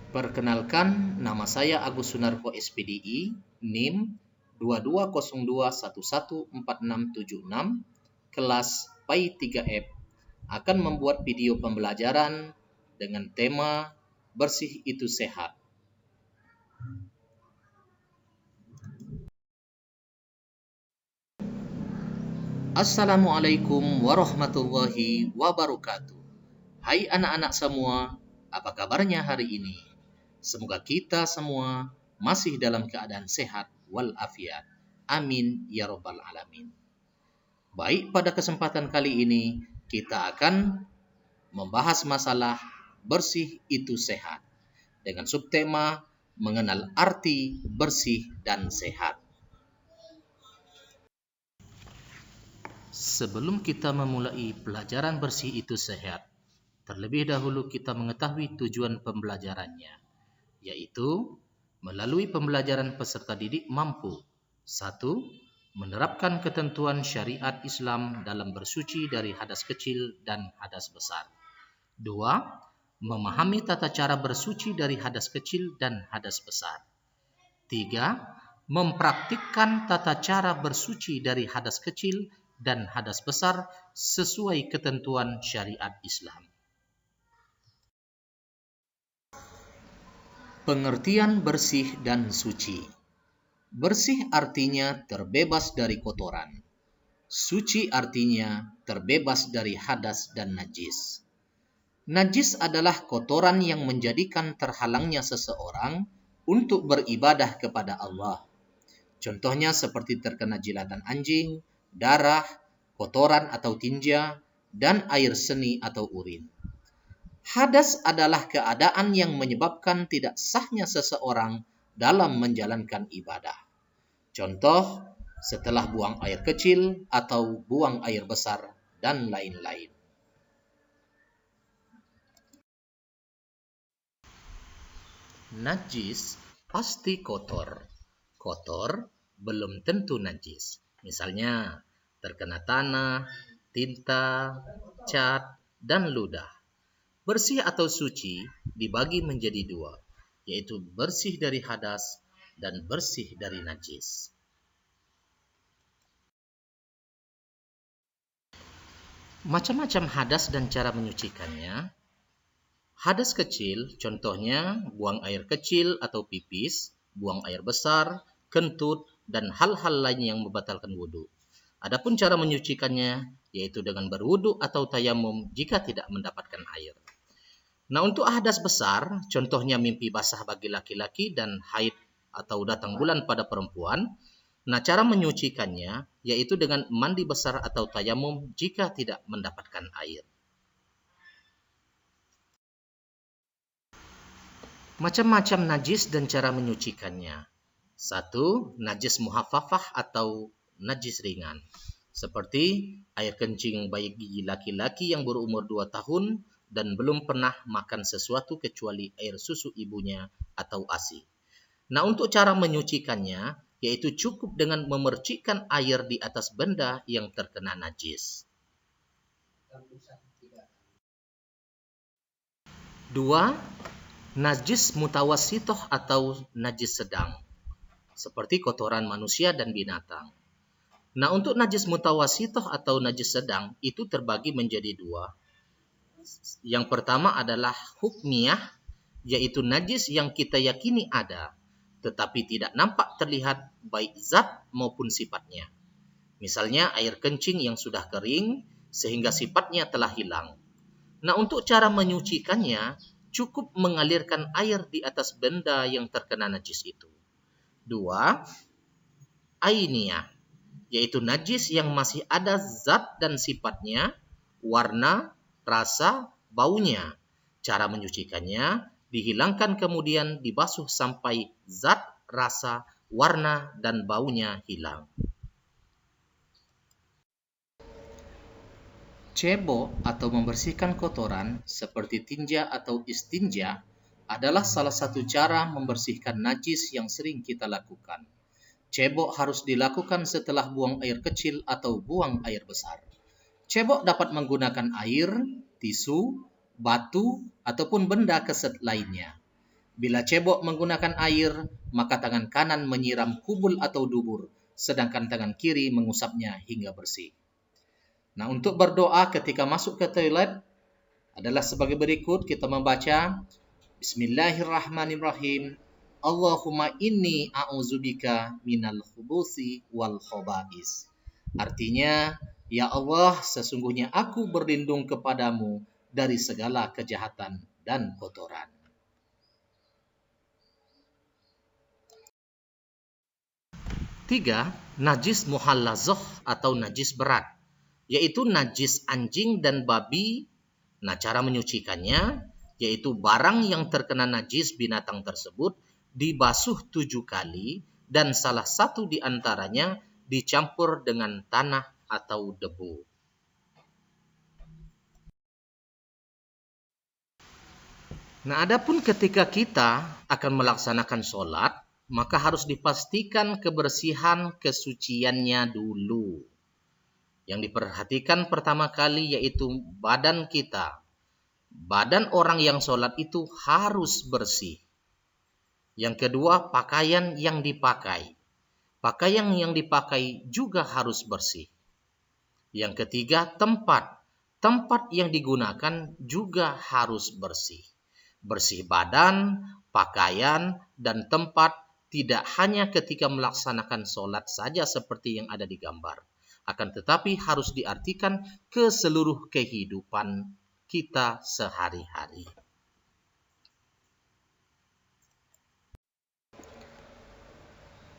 Perkenalkan, nama saya Agus Sunarko SPDI, NIM 2202114676, kelas PAI 3F, akan membuat video pembelajaran dengan tema Bersih itu Sehat. Assalamualaikum warahmatullahi wabarakatuh. Hai anak-anak semua, apa kabarnya hari ini? Semoga kita semua masih dalam keadaan sehat walafiat. Amin ya rabbal alamin. Baik, pada kesempatan kali ini kita akan membahas masalah bersih itu sehat dengan subtema mengenal arti bersih dan sehat. Sebelum kita memulai pelajaran bersih itu sehat, terlebih dahulu kita mengetahui tujuan pembelajarannya, yaitu melalui pembelajaran peserta didik mampu 1. Menerapkan ketentuan syariat Islam dalam bersuci dari hadas kecil dan hadas besar. 2. Memahami tata cara bersuci dari hadas kecil dan hadas besar. 3. Mempraktikkan tata cara bersuci dari hadas kecil dan hadas besar sesuai ketentuan syariat Islam. Pengertian bersih dan suci. Bersih artinya terbebas dari kotoran. Suci artinya terbebas dari hadas dan najis. Najis adalah kotoran yang menjadikan terhalangnya seseorang untuk beribadah kepada Allah. Contohnya seperti terkena jilatan anjing, darah, kotoran atau tinja, dan air seni atau urin. Hadas adalah keadaan yang menyebabkan tidak sahnya seseorang dalam menjalankan ibadah. Contoh, setelah buang air kecil atau buang air besar, dan lain-lain. Najis pasti kotor. Kotor belum tentu najis. Misalnya, terkena tanah, tinta, cat, dan ludah. Bersih atau suci dibagi menjadi dua, yaitu bersih dari hadas dan bersih dari najis. Macam-macam hadas dan cara menyucikannya. Hadas kecil, contohnya buang air kecil atau pipis, buang air besar, kentut, dan hal-hal lain yang membatalkan wudhu. Adapun cara menyucikannya, yaitu dengan berwudhu atau tayamum jika tidak mendapatkan air. Nah, untuk hadas besar, contohnya mimpi basah bagi laki-laki dan haid atau datang bulan pada perempuan. Nah, cara menyucikannya yaitu dengan mandi besar atau tayamum jika tidak mendapatkan air. Macam-macam najis dan cara menyucikannya. 1. Najis muhaffafah atau najis ringan. Seperti air kencing bagi laki-laki yang berumur 2 tahun dan belum pernah makan sesuatu kecuali air susu ibunya atau ASI. Nah, untuk cara menyucikannya, yaitu cukup dengan memercikkan air di atas benda yang terkena najis. 2. Najis mutawassithah atau najis sedang, seperti kotoran manusia dan binatang. Nah, untuk najis mutawassithah atau najis sedang itu terbagi menjadi dua. Yang pertama adalah hukmiyah, yaitu najis yang kita yakini ada, tetapi tidak nampak terlihat baik zat maupun sifatnya. Misalnya air kencing yang sudah kering sehingga sifatnya telah hilang. Nah, untuk cara menyucikannya, cukup mengalirkan air di atas benda yang terkena najis itu. 2. Ainiyah, yaitu najis yang masih ada zat dan sifatnya, warna, rasa, baunya. Cara menyucikannya, dihilangkan kemudian dibasuh sampai zat, rasa, warna, dan baunya hilang. Cebok atau membersihkan kotoran seperti tinja atau istinja adalah salah satu cara membersihkan najis yang sering kita lakukan. Cebok harus dilakukan setelah buang air kecil atau buang air besar. Cebok dapat menggunakan air, tisu, batu, ataupun benda keset lainnya. Bila cebok menggunakan air, maka tangan kanan menyiram kubul atau dubur, sedangkan tangan kiri mengusapnya hingga bersih. Nah, untuk berdoa ketika masuk ke toilet adalah sebagai berikut. Kita membaca Bismillahirrahmanirrahim. Allahumma inni a'udzubika minal khubuthi wal khobais. Artinya, ya Allah, sesungguhnya aku berlindung kepadamu dari segala kejahatan dan kotoran. 3. Najis muhallazah atau najis berat, yaitu najis anjing dan babi. Nah, cara menyucikannya yaitu barang yang terkena najis binatang tersebut dibasuh 7 kali dan salah satu di antaranya dicampur dengan tanah atau debu. Nah, adapun ketika kita akan melaksanakan sholat, maka harus dipastikan kebersihan kesuciannya dulu. Yang diperhatikan pertama kali yaitu badan kita. Badan orang yang sholat itu harus bersih. Yang kedua, pakaian yang dipakai. Pakaian yang dipakai juga harus bersih. Yang ketiga, tempat. Tempat yang digunakan juga harus bersih. Bersih badan, pakaian, dan tempat tidak hanya ketika melaksanakan sholat saja seperti yang ada di gambar. Akan tetapi harus diartikan ke seluruh kehidupan kita sehari-hari.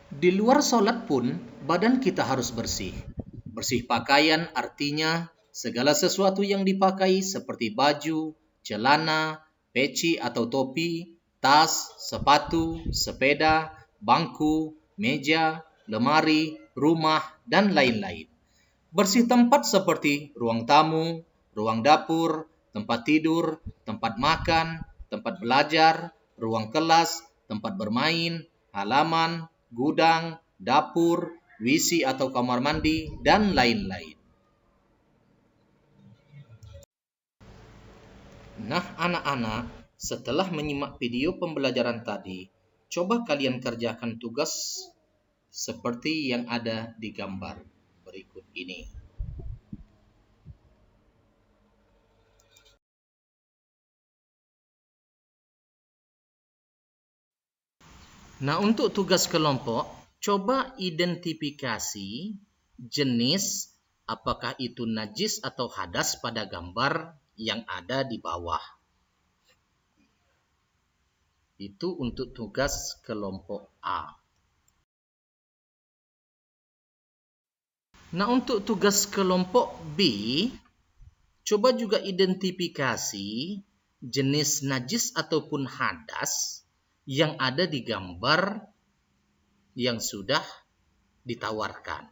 Di luar sholat pun, badan kita harus bersih. Bersih pakaian artinya segala sesuatu yang dipakai seperti baju, celana, peci atau topi, tas, sepatu, sepeda, bangku, meja, lemari, rumah, dan lain-lain. Bersih tempat seperti ruang tamu, ruang dapur, tempat tidur, tempat makan, tempat belajar, ruang kelas, tempat bermain, halaman, gudang, dapur, WC atau kamar mandi, dan lain-lain. Nah, anak-anak, setelah menyimak video pembelajaran tadi, coba kalian kerjakan tugas seperti yang ada di gambar berikut ini. Nah, untuk tugas kelompok, coba identifikasi jenis apakah itu najis atau hadas pada gambar yang ada di bawah. Itu untuk tugas kelompok A. Nah, untuk tugas kelompok B, coba juga identifikasi jenis najis ataupun hadas yang ada di gambar yang sudah ditawarkan.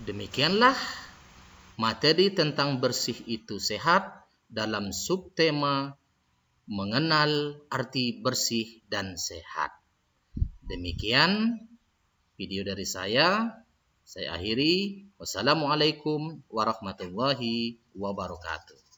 Demikianlah materi tentang bersih itu sehat dalam subtema mengenal arti bersih dan sehat. Demikian video dari saya akhiri. Wassalamualaikum warahmatullahi wabarakatuh.